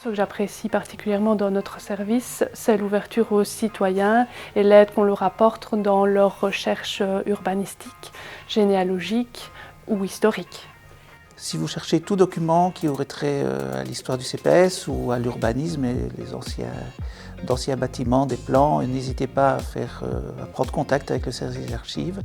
Ce que j'apprécie particulièrement dans notre service, c'est l'ouverture aux citoyens et l'aide qu'on leur apporte dans leurs recherches urbanistiques, généalogiques ou historiques. Si vous cherchez tout document qui aurait trait à l'histoire du CPS ou à l'urbanisme et les d'anciens bâtiments, des plans, n'hésitez pas à prendre contact avec le service des archives.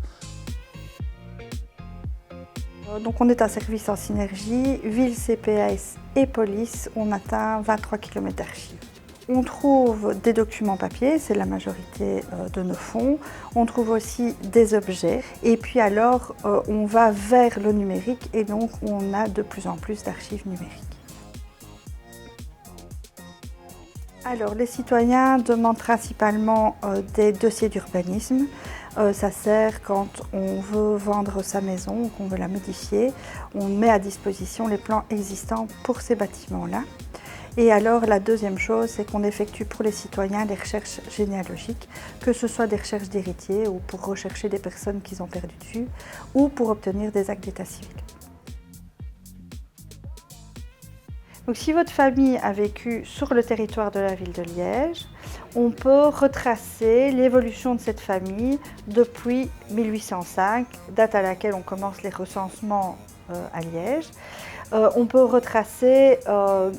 Donc on est un service en synergie, ville, CPS et police, on atteint 23 km d'archives. On trouve des documents papier, c'est la majorité de nos fonds. On trouve aussi des objets et puis alors on va vers le numérique et donc on a de plus en plus d'archives numériques. Alors les citoyens demandent principalement des dossiers d'urbanisme. Ça sert quand on veut vendre sa maison, qu'on veut la modifier. On met à disposition les plans existants pour ces bâtiments-là. Et alors la deuxième chose, c'est qu'on effectue pour les citoyens des recherches généalogiques, que ce soit des recherches d'héritiers ou pour rechercher des personnes qu'ils ont perdu de vue ou pour obtenir des actes d'état civil. Donc, si votre famille a vécu sur le territoire de la ville de Liège, on peut retracer l'évolution de cette famille depuis 1805, date à laquelle on commence les recensements à Liège. On peut retracer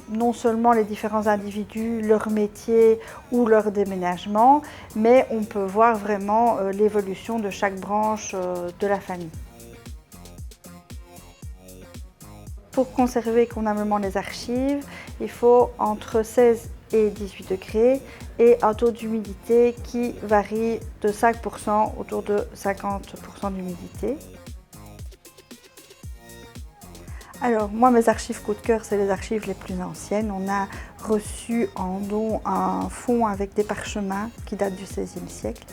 non seulement les différents individus, leur métier ou leur déménagement, mais on peut voir vraiment l'évolution de chaque branche de la famille. Pour conserver convenablement les archives, il faut entre 16 et 18 degrés et un taux d'humidité qui varie de 5% autour de 50% d'humidité. Alors moi mes archives coup de cœur, c'est les archives les plus anciennes. On a reçu en don un fonds avec des parchemins qui datent du XVIe siècle.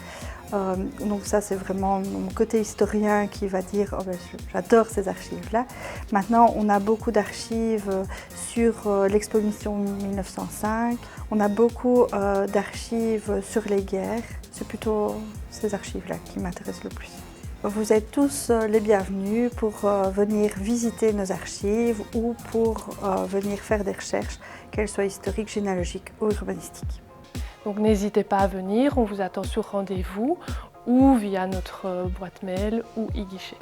Donc ça c'est vraiment mon côté historien qui va dire oh ben, j'adore ces archives-là. Maintenant on a beaucoup d'archives sur l'exposition 1905, on a beaucoup d'archives sur les guerres. C'est plutôt ces archives-là qui m'intéressent le plus. Vous êtes tous les bienvenus pour venir visiter nos archives ou pour venir faire des recherches, qu'elles soient historiques, généalogiques ou urbanistiques. Donc n'hésitez pas à venir, on vous attend sur rendez-vous ou via notre boîte mail ou e-guichet.